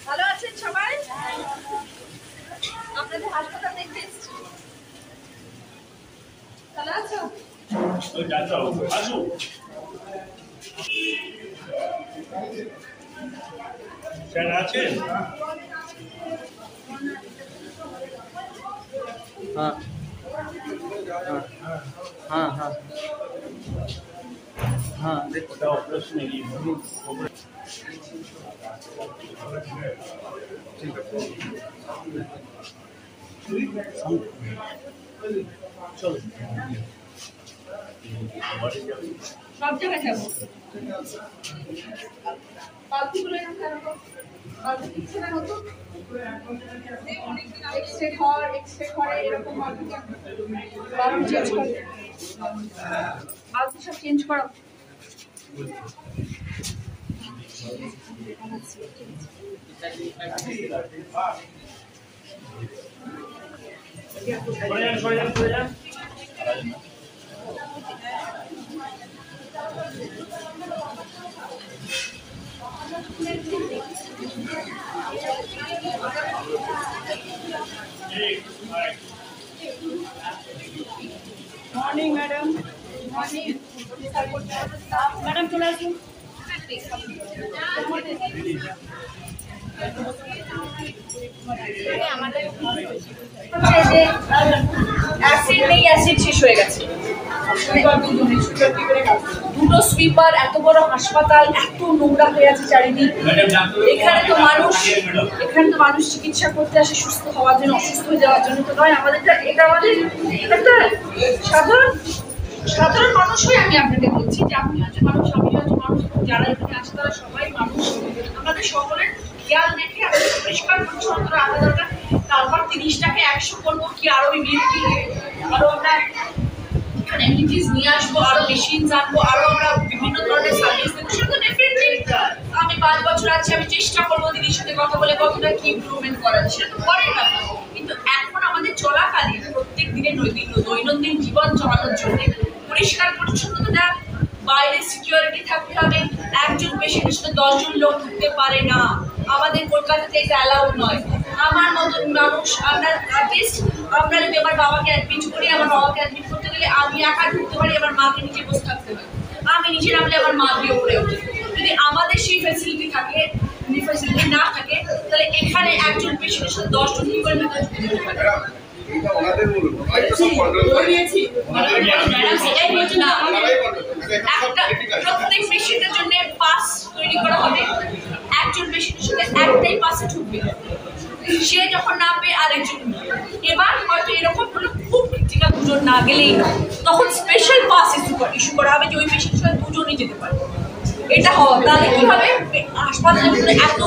ভালো আছেন সবাই? আপনাদের হাসপাতাল দেখতে এসেছি। ভালো আছো? আছেন? हाँ हाँ हाँ हाँ देखो ऑपरेशन चलो সব জায়গায় যাবো। পালকিগুলো এরকম কেন? পালকি দিচ্ছে না নতুন? এক্সরে ঘরে এরকম পালকি চেঞ্জ করে। পালকি সব চেঞ্জ করো। मॉर्निंग मैडम मॉर्निंग मैडम चले আসুন আমাদের যে অ্যাসিড নেই, অ্যাসিড শেষ হয়ে গেছে। দুটো সুইপার, এত বড় হাসপাতাল, এত নোংরা হয়ে আছে চারিদিক। এখানে তো মানুষ চিকিৎসা করতে আসে সুস্থ হওয়ার জন্য, অসুস্থ হয়ে যাওয়ার জন্য তো নয়। এটা আমাদের একটা সাধারণ মানুষ হয়ে আমি আপনাকে বলছি যে আপনি হচ্ছে মানুষ, আমি হচ্ছে মানুষ, যারা এখানে আছে তারা সবাই মানুষ। আমাদের সকলের খেয়াল রেখে আমাদের পরিষ্কার পরিচ্ছন্নতা রাখা দরকার। তারপর 30টাকে 100 করবো কি আরো আরো আমরা অ্যামিনিটিস নিয়ে আসবো, আরো মেশিন আনবো, আরো আমরা বিভিন্ন ধরনের সার্ভিস দেবো। সেটা তো ডেফিনেটলি আমি 5 বছর আছি, আমি চেষ্টা করবো দিদির সাথে কথা বলে কতটা কি ইমপ্রুভমেন্ট করার। সেটা তো পরের ব্যাপার। কিন্তু এখন আমাদের চলাকালীন প্রত্যেক দিনে দৈনন্দিন জীবন চালানোর জন্য পরিষ্কার পরিচ্ছন্নতা, বাইরে সিকিউরিটি থাকতে হবে। একজন পেশেন্টের সাথে 10 জন লোক থাকতে পারে না। আমাদের কলকাতাতে এটা অ্যালাউড নয়। আমার মতন মানুষ, আমরা যদি আমার বাবাকে অ্যাডমিট করি, আমার বাবাকে অ্যাডমিট করতে গেলে আমি একা ঢুকতে পারি, আমার মাকে নিচে বসে থাকতে পারি। আমি নিচে নামলে আমার মা দিয়ে উপরে ওঠে। যদি আমাদের সেই ফ্যাসিলিটি থাকে, ফ্যাসিলিটি না থাকে, তাহলে এখানে একজন পেশেন্টের সাথে 10 জন কি করে ভেতরে ঢুকে যেতে পারে। প্রত্যেক পেশেন্টের জন্য পাস তৈরি করা হবে। একজন পেশেন্টের সাথে একটাই পাসে ঢুকবে, সে যখন নামবে আরেকজন। এবার হয়তো এরকম হলো খুব ক্রিটিক্যাল, 2 জন না গেলেই না, তখন স্পেশাল পাস ইস্যু করা হবে যে ওই পেশেন্টের সাথে 2 জনই যেতে পারে। এটা হয়, তাহলে কি হবে, হাসপাতালের ভিতরে এত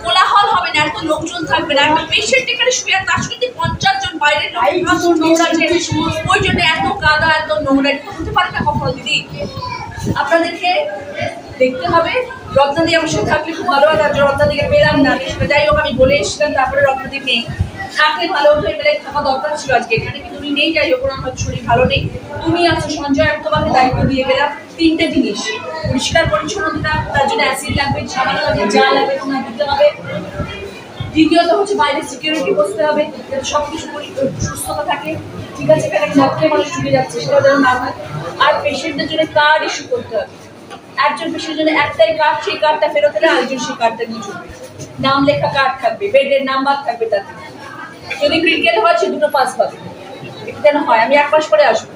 কোলাহল হবে না, এত লোকজন থাকবে না। একটা পেশেন্ট এখানে শুয়ে, তার সাথে 50 জন বাইরে ওই জন্য এত কাদা, এত নোংরা। এটা হতে পারে না কখনো দিদি। আপনাদেরকে দেখতে হবে। রত্নাদি আমার সাথে থাকলে খুব ভালো হয়, রত্নাদিকে পেলাম না। যাই হোক, আমি বলে এসেছিলাম, তারপরে রত্নাদি নেই, থাকলে ভালো হতো। এবারে থাকা দরকার ছিল আজকে এখানে, কিন্তু উনি নেই। যাই হোক, আমার শরীর ভালো নেই। তুমি আছো সঞ্জয়, আমি তোমাকে দায়িত্ব দিয়ে গেলাম 3টে জিনিস। পরিষ্কার পরিচ্ছন্নতা, তার জন্য অ্যাসিড লাগবে, সাবান লাগবে, যা লাগবে তোমার দিতে হবে। দ্বিতীয়ত হচ্ছে বাইরে সিকিউরিটি বসতে হবে, যাতে সবকিছু সুস্থতা থাকে। ঠিক আছে, এখানে মধ্যে মানুষ ঢুকে যাচ্ছে, সেটা যেন না হয়। আর পেশেন্টদের জন্য কার্ড ইস্যু করতে হবে। একজন পেশেন্টের জন্য একটাই কার্ড, সেই কার্ডটা ফেরত এলে আরেকজন সেই কার্ডটা নিয়ে চলবে। নাম লেখা কার্ড থাকবে, বেডের নাম্বার থাকবে তাতে। যদি ক্রিটিক্যাল হয় সে 2টো পাস পাবে। এটা যেন হয়। আমি 1 মাস পরে আসবো।